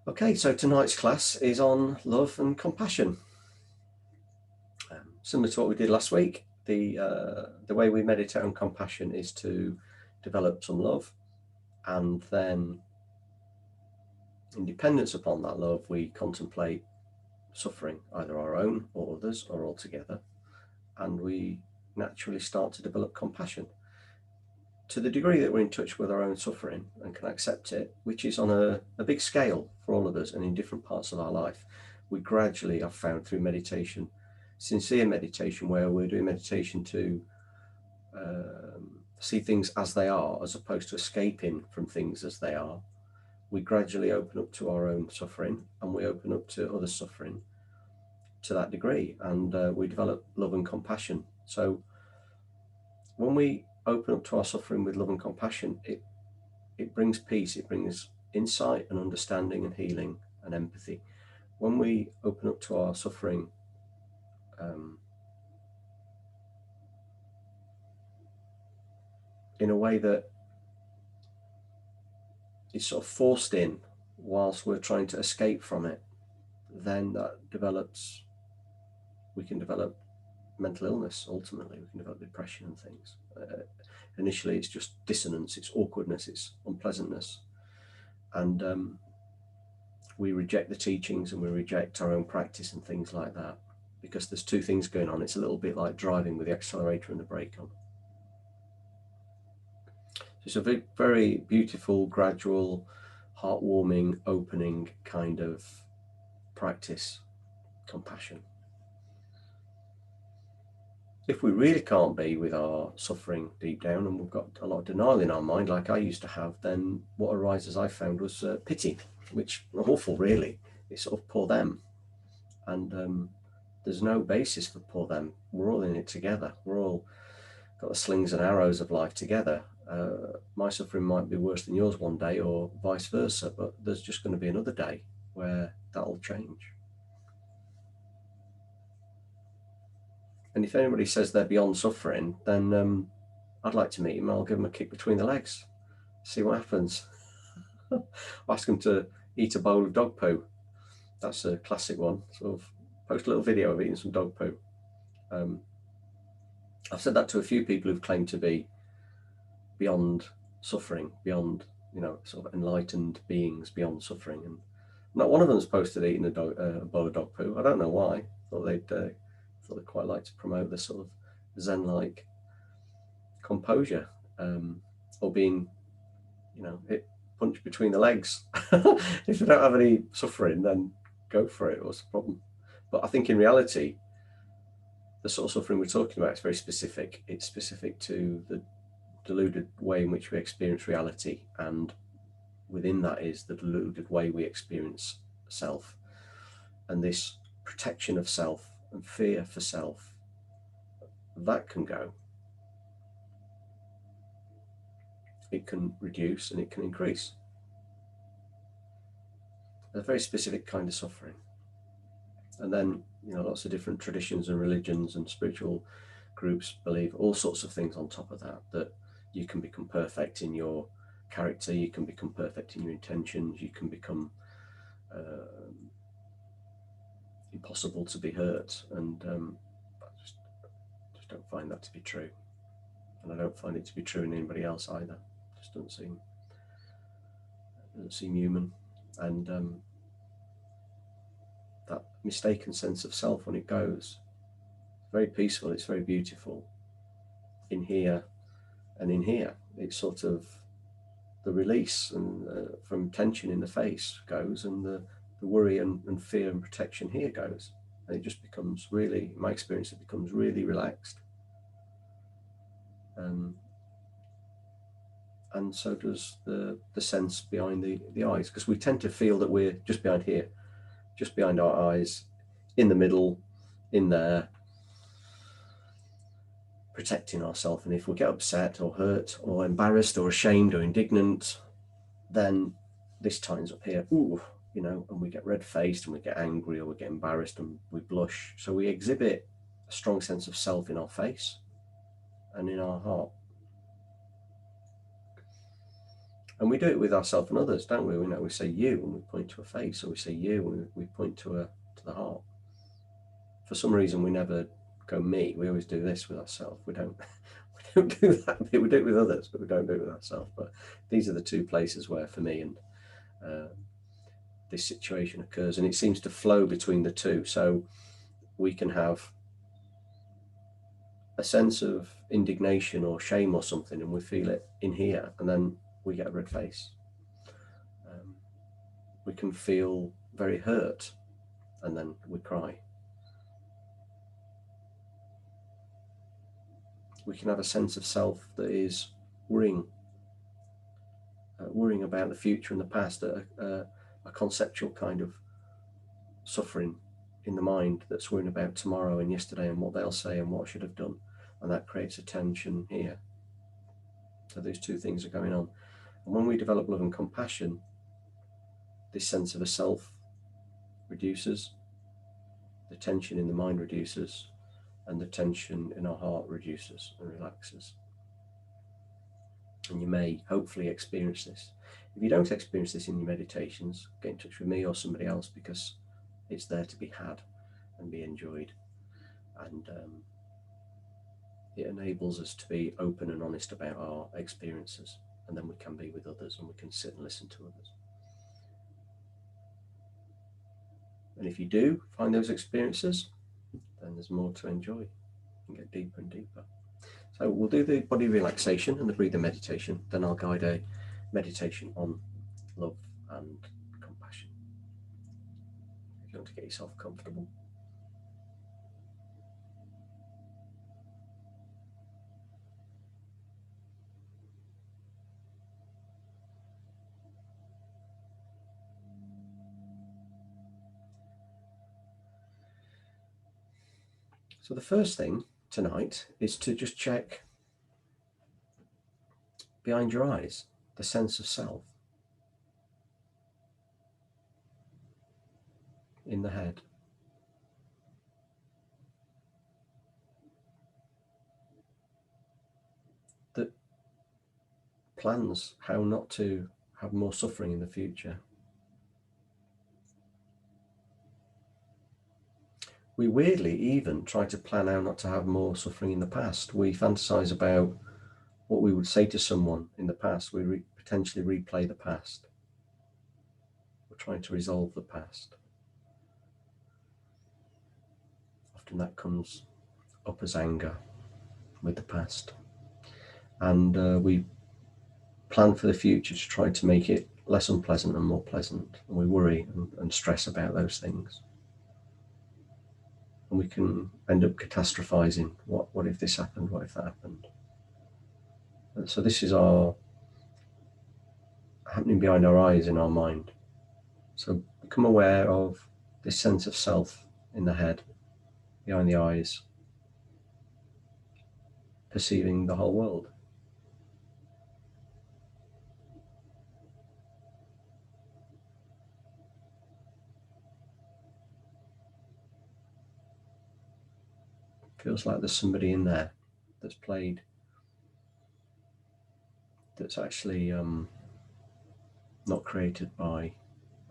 Okay, so tonight's class is on love and compassion. Similar to what we did last week, the way we meditate on compassion is to develop some love, and then in dependence upon that love, we contemplate suffering, either our own or others or all together, and we naturally start to develop compassion. To the degree that we're in touch with our own suffering and can accept it, which is on a big scale for all of us and in different parts of our life, we gradually have found through meditation, sincere meditation, where we're doing meditation to see things as they are, as opposed to escaping from things as they are, we gradually open up to our own suffering and we open up to other suffering to that degree, and we develop love and compassion. So when we open up to our suffering with love and compassion, it brings peace, it brings insight and understanding and healing and empathy. When we open up to our suffering in a way that is sort of forced in whilst we're trying to escape from it, then that develops, we can develop mental illness. Ultimately we can develop depression and things. Initially it's just dissonance, it's awkwardness, it's unpleasantness, and we reject the teachings and we reject our own practice and things like that, because there's two things going on. It's a little bit like driving with the accelerator and the brake on. So it's a very, very beautiful, gradual, heartwarming, opening kind of practice, compassion. If we really can't be with our suffering deep down and we've got a lot of denial in our mind, like I used to have, then what arises, I found, was pity, which is awful, really. It's sort of poor them. And there's no basis for poor them. We're all in it together. We're all got the slings and arrows of life together. My suffering might be worse than yours one day, or vice versa, but there's just going to be another day where that'll change. And if anybody says they're beyond suffering, then I'd like to meet him. I'll give him a kick between the legs, see what happens. Ask him to eat a bowl of dog poo. That's a classic one. Sort of post a little video of eating some dog poo. I've said that to a few people who've claimed to be beyond suffering, beyond, sort of enlightened beings beyond suffering, and not one of them's posted eating a bowl of dog poo. I don't know why. Thought they'd quite like to promote this sort of Zen-like composure, or being, hit punch between the legs. If you don't have any suffering, then go for it. What's the problem? But I think in reality, the sort of suffering we're talking about is very specific. It's specific to the deluded way in which we experience reality, and within that is the deluded way we experience self, and this protection of self and fear for self, that can go. It can reduce and it can increase. A very specific kind of suffering. And then, lots of different traditions and religions and spiritual groups believe all sorts of things on top of that, that you can become perfect in your character, you can become perfect in your intentions, you can become impossible to be hurt. And I just don't find that to be true. And I don't find it to be true in anybody else either. It just doesn't seem human. And that mistaken sense of self, when it goes, it's very peaceful, it's very beautiful. In here and in here, it's sort of the release and from tension in the face goes, and the worry and fear and protection here goes. And it just becomes really, in my experience, it becomes really relaxed. And so does the sense behind the eyes, because we tend to feel that we're just behind here, just behind our eyes, in the middle, in there, protecting ourselves. And if we get upset or hurt or embarrassed or ashamed or indignant, then this tightens up here, and we get red-faced and we get angry or we get embarrassed and we blush. So we exhibit a strong sense of self in our face and in our heart. And we do it with ourselves and others, don't we? We say you and we point to a face, or we say you and we point to the heart. For some reason, we never go me. We always do this with ourselves. We don't do that. We do it with others, but we don't do it with ourselves. But these are the two places where, for me, and this situation occurs, and it seems to flow between the two. So we can have a sense of indignation or shame or something, and we feel it in here, and then we get a red face. We can feel very hurt, and then we cry. We can have a sense of self that is worrying about the future and the past, a conceptual kind of suffering in the mind that's worrying about tomorrow and yesterday and what they'll say and what I should have done, and that creates a tension here. So those two things are going on, and when we develop love and compassion, this sense of a self reduces, the tension in the mind reduces, and the tension in our heart reduces and relaxes. And you may hopefully experience this. If you don't experience this in your meditations, get in touch with me or somebody else, because it's there to be had and be enjoyed. And it enables us to be open and honest about our experiences, and then we can be with others and we can sit and listen to others. And if you do find those experiences, then there's more to enjoy and get deeper and deeper. So we'll do the body relaxation and the breathing meditation, then I'll guide a meditation on love and compassion. If you want to get yourself comfortable. So the first thing tonight is to just check behind your eyes the sense of self in the head. That plans how not to have more suffering in the future. We weirdly even try to plan how not to have more suffering in the past. We fantasize about what we would say to someone in the past. We potentially replay the past. We're trying to resolve the past. Often that comes up as anger with the past. And we plan for the future to try to make it less unpleasant and more pleasant. And we worry and stress about those things. And we can end up catastrophizing. What if this happened? What if that happened? And so this is our happening behind our eyes in our mind. So become aware of this sense of self in the head, behind the eyes, perceiving the whole world. Feels like there's somebody in there that's played, that's actually not created by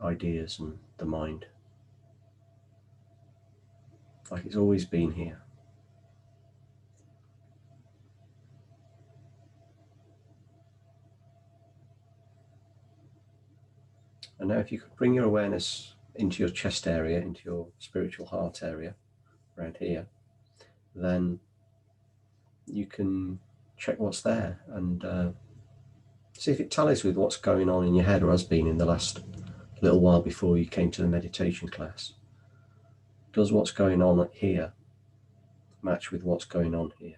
ideas and the mind. Like it's always been here. And now if you could bring your awareness into your chest area, into your spiritual heart area, around here, then you can check what's there and see if it tallies with what's going on in your head or has been in the last little while before you came to the meditation class. Does what's going on here match with what's going on here?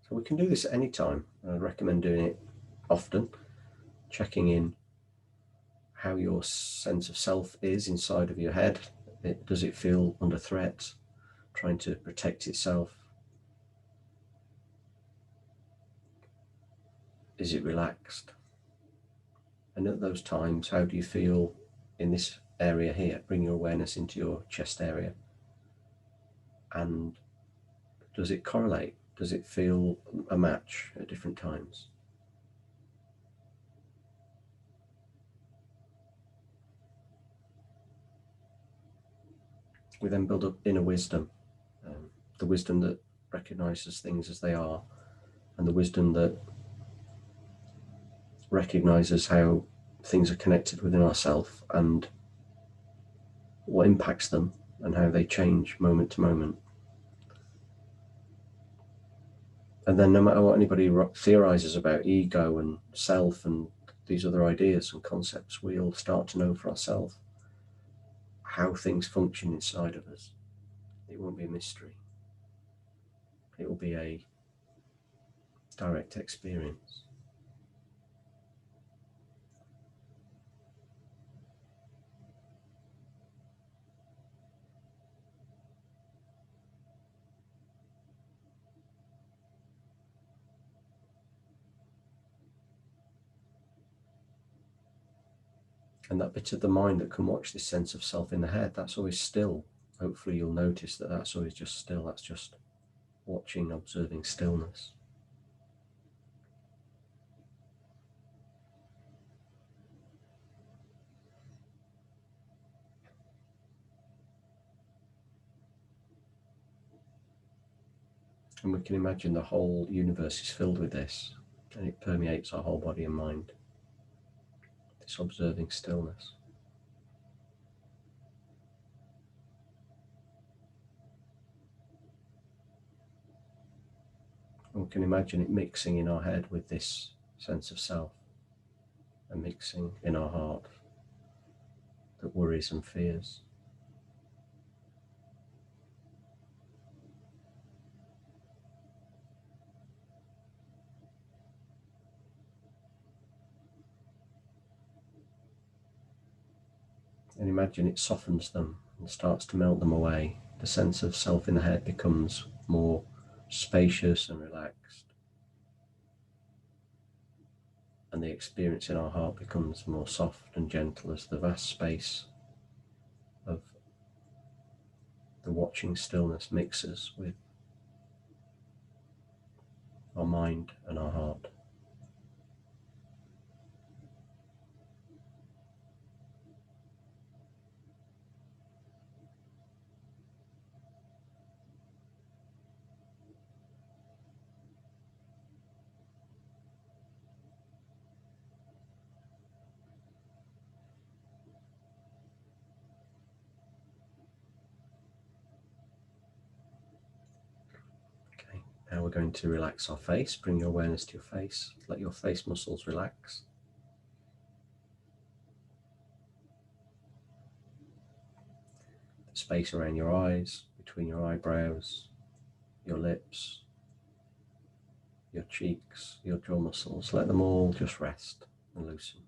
So we can do this at any time. I recommend doing it often, checking in how your sense of self is inside of your head. Does it feel under threat, trying to protect itself? Is it relaxed? And at those times, how do you feel in this area here? Bring your awareness into your chest area. And does it correlate? Does it feel a match at different times? We then build up inner wisdom, the wisdom that recognizes things as they are, and the wisdom that recognizes how things are connected within ourselves and what impacts them and how they change moment to moment. And then no matter what anybody theorizes about ego and self and these other ideas and concepts, we'll start to know for ourselves how things function inside of us. It won't be a mystery. It will be a direct experience. And that bit of the mind that can watch this sense of self in the head, that's always still. Hopefully you'll notice that that's always just still. That's just watching, observing stillness. And we can imagine the whole universe is filled with this, and it permeates our whole body and mind. This observing stillness. And we can imagine it mixing in our head with this sense of self, and mixing in our heart that worries and fears. And imagine it softens them and starts to melt them away. The sense of self in the head becomes more spacious and relaxed. And the experience in our heart becomes more soft and gentle as the vast space of the watching stillness mixes with our mind and our heart. Okay, now we're going to relax our face. Bring your awareness to your face. Let your face muscles relax. The space around your eyes, between your eyebrows, your lips, your cheeks, your jaw muscles, let them all just rest and loosen.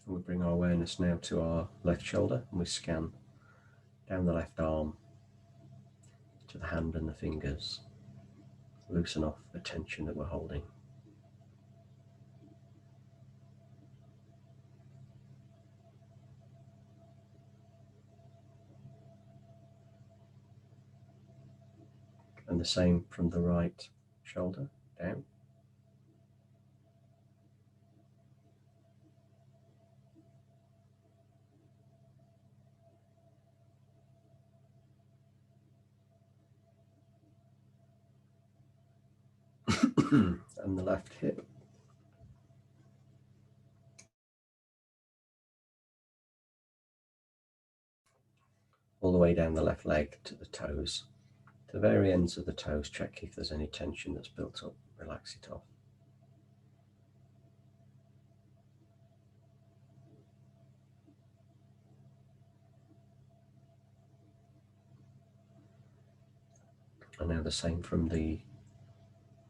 And we bring our awareness now to our left shoulder, and we scan down the left arm to the hand and the fingers. Loosen off the tension that we're holding. And the same from the right shoulder down. And the left hip. All the way down the left leg to the toes, the very ends of the toes, check if there's any tension that's built up. Relax it off. And now the same from the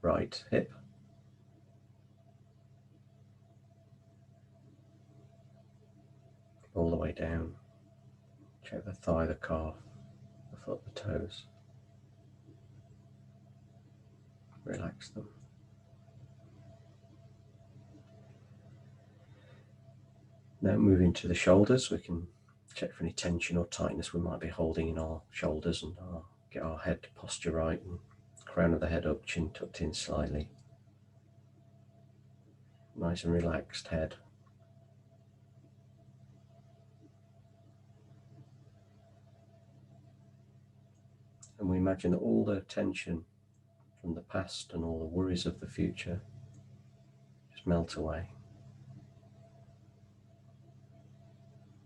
right hip. All the way down. Check the thigh, the calf, the foot, the toes. Relax them. Now moving to the shoulders, we can check for any tension or tightness we might be holding in our shoulders, and get our head posture right, and crown of the head up, chin tucked in slightly. Nice and relaxed head. And we imagine that all the tension from the past and all the worries of the future just melt away.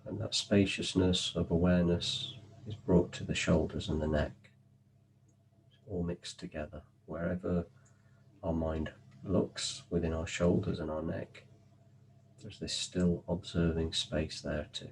And that spaciousness of awareness is brought to the shoulders and the neck. It's all mixed together. Wherever our mind looks within our shoulders and our neck, there's this still observing space there too.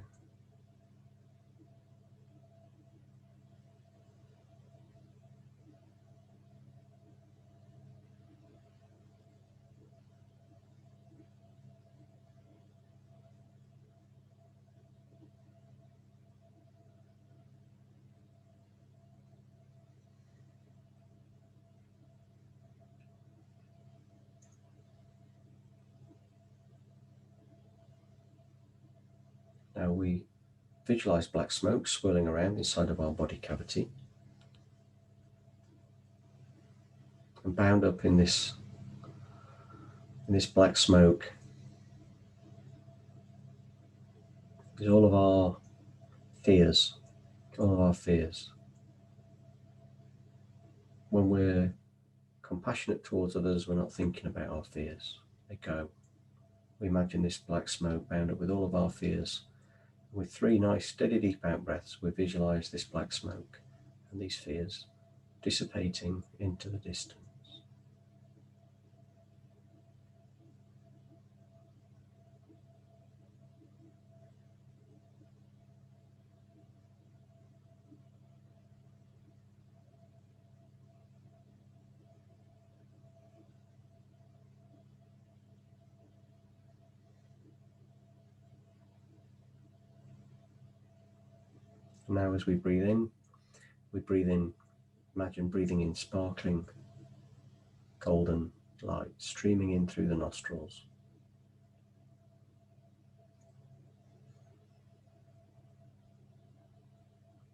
Now we visualize black smoke swirling around inside of our body cavity. And bound up in this black smoke is all of our fears. When we're compassionate towards others, we're not thinking about our fears. They go. We imagine this black smoke bound up with all of our fears. With 3 nice, steady, deep out breaths, we visualize this black smoke and these fears dissipating into the distance. Now as we breathe in, imagine breathing in sparkling golden light streaming in through the nostrils.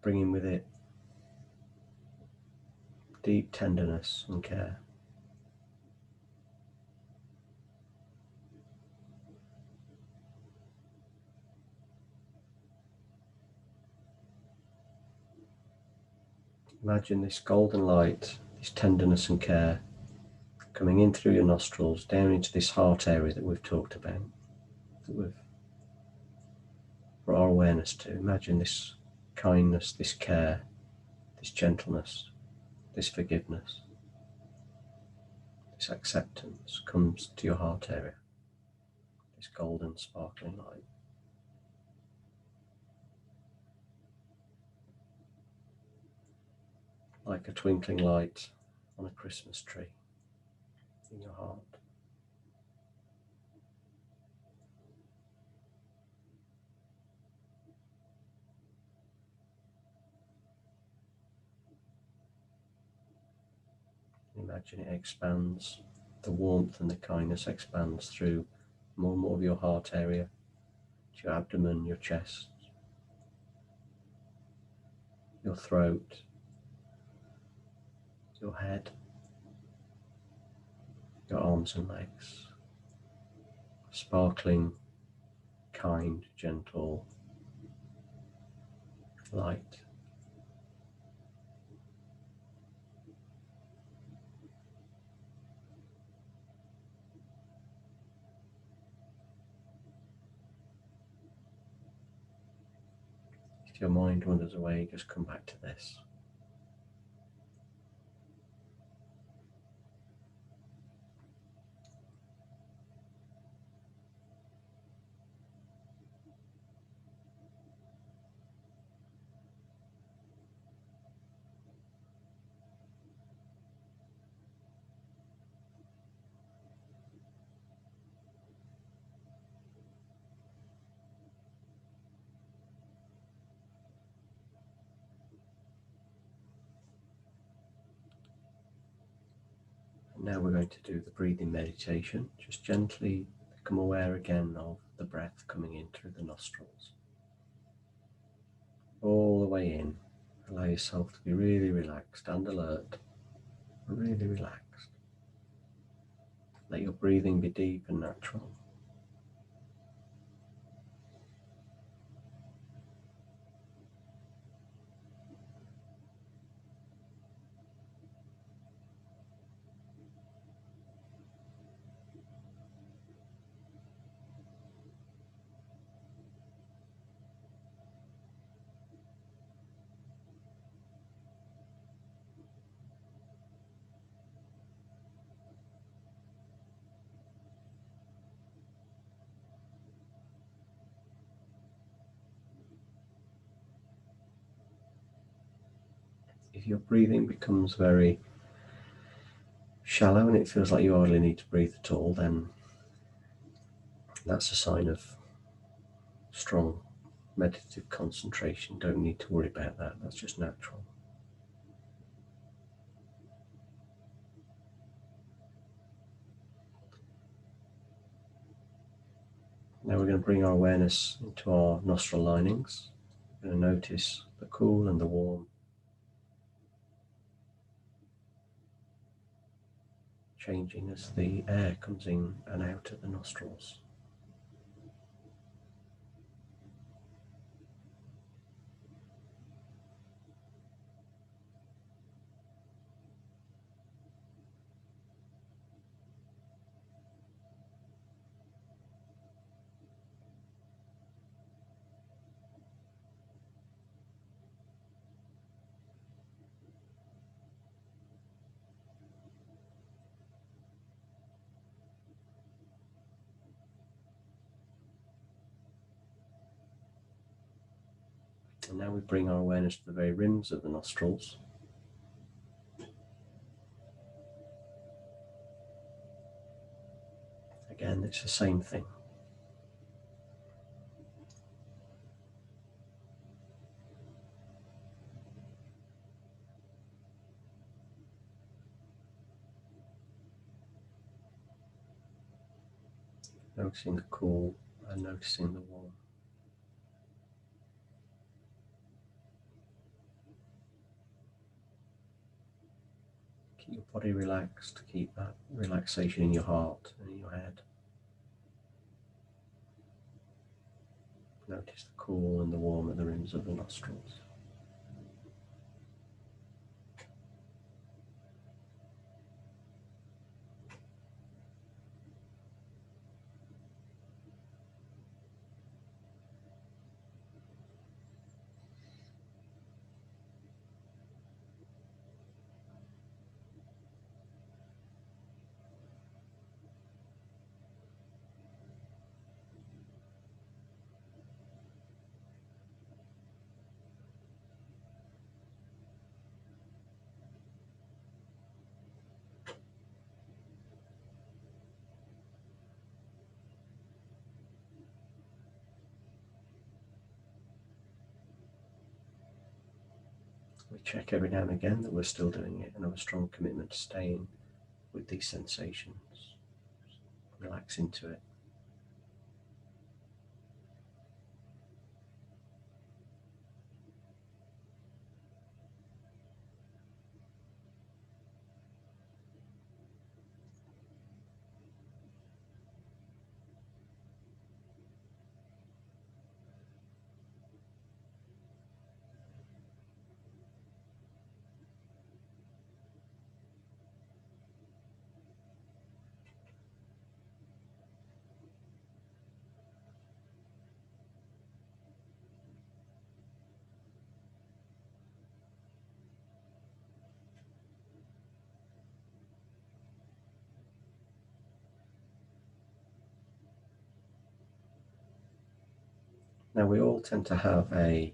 Bringing with it deep tenderness and care. Imagine this golden light, this tenderness and care coming in through your nostrils, down into this heart area that we've talked about, that we've brought our awareness to. Imagine this kindness, this care, this gentleness, this forgiveness, this acceptance comes to your heart area, this golden sparkling light. Like a twinkling light on a Christmas tree in your heart. Imagine it expands, the warmth and the kindness expands through more and more of your heart area, to your abdomen, your chest, your throat, your head, your arms and legs. Sparkling, kind, gentle light. If your mind wanders away, just come back to this. Now we're going to do the breathing meditation. Just gently become aware again of the breath coming in through the nostrils. All the way in. Allow yourself to be really relaxed and alert. Really relaxed. Let your breathing be deep and natural. If your breathing becomes very shallow and it feels like you hardly need to breathe at all, then that's a sign of strong meditative concentration. Don't need to worry about that. That's just natural. Now we're going to bring our awareness into our nostril linings. We're going to notice the cool and the warm, changing as the air comes in and out of the nostrils. And now we bring our awareness to the very rims of the nostrils. Again, it's the same thing. Noticing the cool and noticing the warm. Keep your body relaxed, keep that relaxation in your heart and in your head. Notice the cool and the warm at the rims of the nostrils. We check every now and again that we're still doing it and have a strong commitment to staying with these sensations. Relax into it. Now we all tend to have a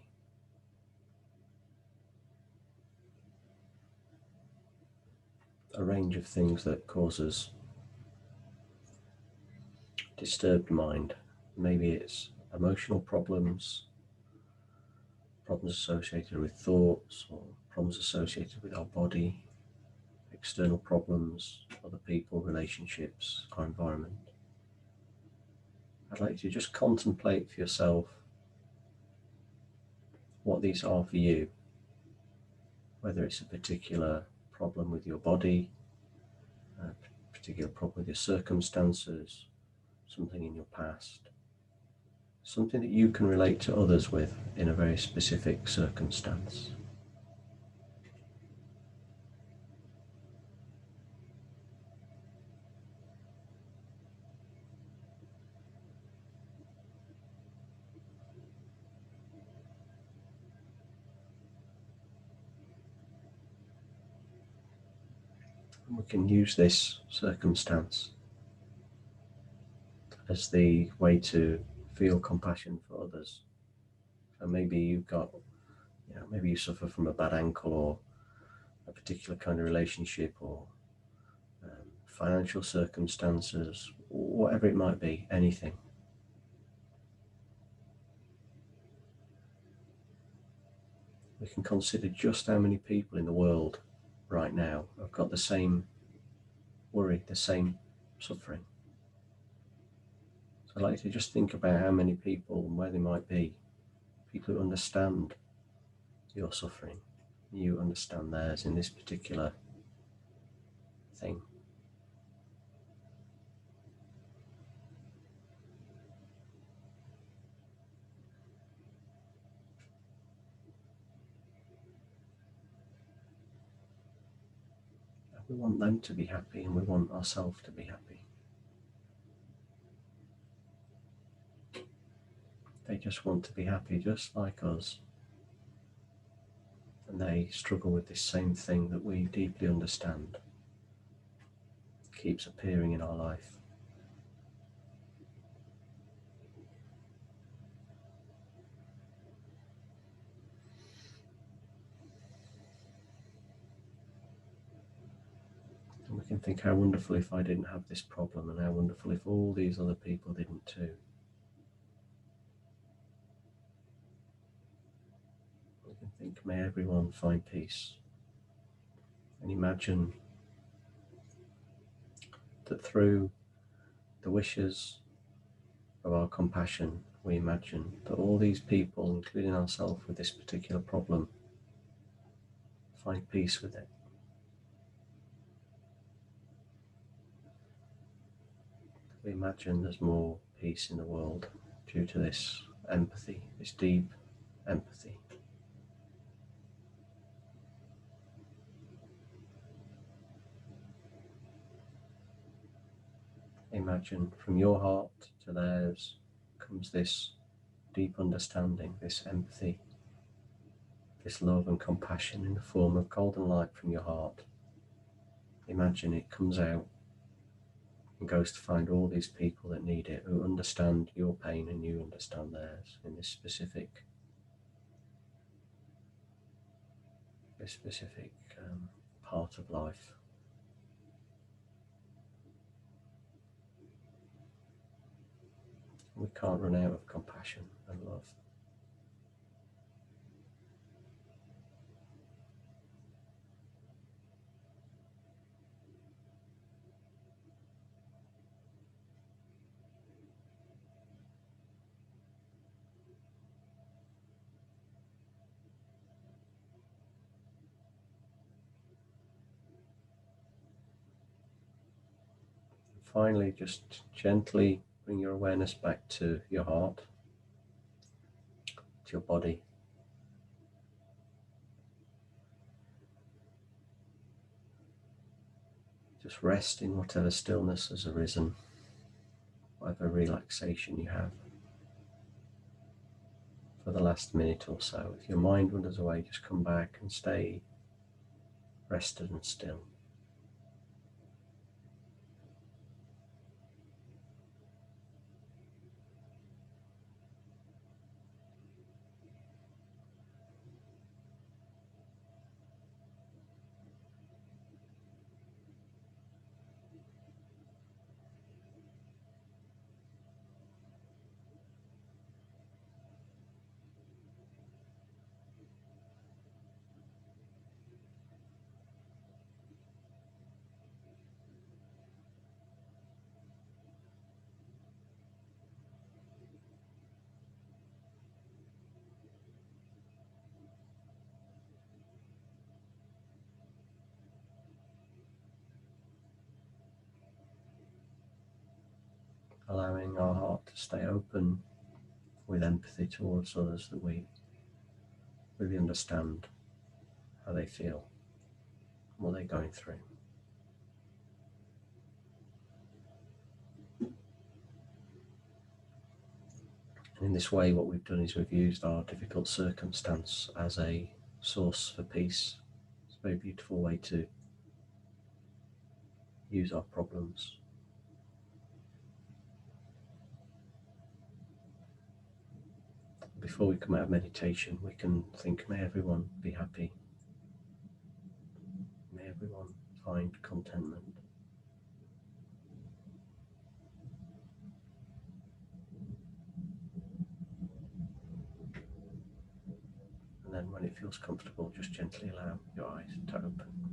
range of things that cause us disturbed mind. Maybe it's emotional problems, problems associated with thoughts, or problems associated with our body, external problems, other people, relationships, our environment. I'd like you to just contemplate for yourself what these are for you, whether it's a particular problem with your body, a particular problem with your circumstances, something in your past, something that you can relate to others with in a very specific circumstance. And we can use this circumstance as the way to feel compassion for others. So maybe you've got, maybe you suffer from a bad ankle or a particular kind of relationship or financial circumstances, whatever it might be, anything. We can consider just how many people in the world right now have got the same worry, the same suffering. So I'd like you to just think about how many people and where they might be, people who understand your suffering, you understand theirs in this particular thing. We want them to be happy and we want ourselves to be happy. They just want to be happy just like us. And they struggle with this same thing that we deeply understand. It keeps appearing in our life. And we can think how wonderful if I didn't have this problem, and how wonderful if all these other people didn't too. We can think, may everyone find peace. And imagine that through the wishes of our compassion, we imagine that all these people, including ourselves with this particular problem, find peace with it. We imagine there's more peace in the world due to this empathy, this deep empathy. Imagine from your heart to theirs comes this deep understanding, this empathy, this love and compassion in the form of golden light from your heart. Imagine it comes out and goes to find all these people that need it, who understand your pain and you understand theirs in this specific part of life. We can't run out of compassion and love. Finally, just gently bring your awareness back to your heart, to your body. Just rest in whatever stillness has arisen, whatever relaxation you have for the last minute or so. If your mind wanders away, just come back and stay rested and still. allowing our heart to stay open with empathy towards others, that we really understand how they feel, what they're going through. And in this way, what we've done is we've used our difficult circumstance as a source for peace. It's a very beautiful way to use our problems. Before we come out of meditation, we can think, may everyone be happy. May everyone find contentment. And then when it feels comfortable, just gently allow your eyes to open.